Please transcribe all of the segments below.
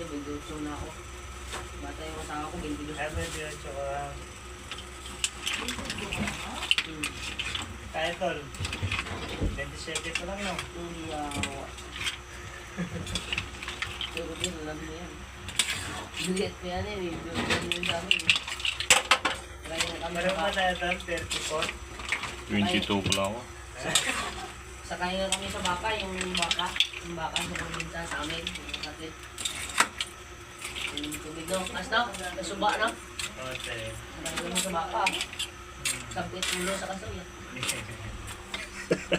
Kasi 28 na ako. Bata yung asawa ko, 22. Ay, 28 ka. Kaya tol. 27 pa lang no? Hindi ako. Pero din, alam mo yan. Dulit ko yan eh. Dulit mo sa amin eh. Kaya na kami Meron sa ba baka. tayo tol? 34? 22 pala ako. Sakay na kami sa baka, yung baka. Yung baka sa probinsya sa amin. Yung sakit. Yung tubig no. As na, nasuba na. Okay. Sakay naman sa baka. Sabit ulo sa kasoy.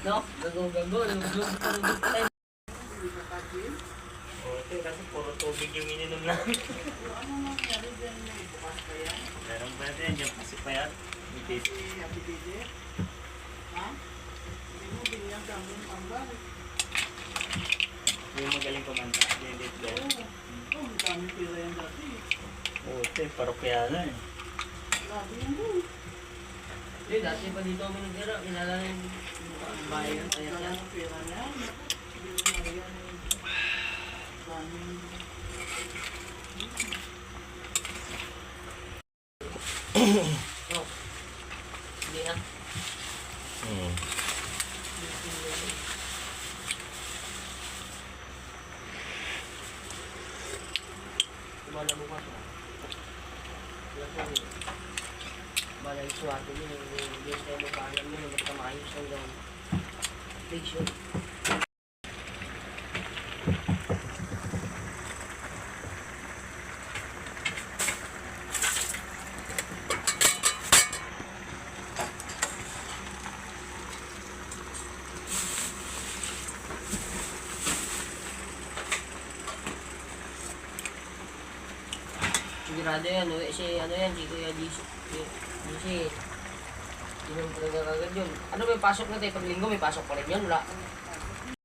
No? Gago-gago. Lugog-lugog. Okay, kasi puro tubig yung ininom namin. Ano nangyari dyan may bukas pa yan? Meron ba yan? Yung kasi pa yan? Mitis. Si Happy Dede? Ha? Hindi mo binigyan sa aming pambal. Yung magaling kumanta. David Oo. Bell. Oh, ang daming pera yan dati. Okay, parokyala eh. Grabe yan doon. Hindi, dati pa dito kami nagtira. Kilala na yung bahay ng Kaya kaya ang pera na yan. Hindi mo mariyan yung daming... No. Hindi na. Hmm. Kumala bukas na. Bala yung swerte mo, yung best tayo magkahalan mo, yung basta maayos hanggang fiction. Sigurado yan, si ano yan, si Kuya DC. Hindi naman talaga kagad yun. Ano may pasok na tayo? Pag linggo may pasok pa rin yun, wala.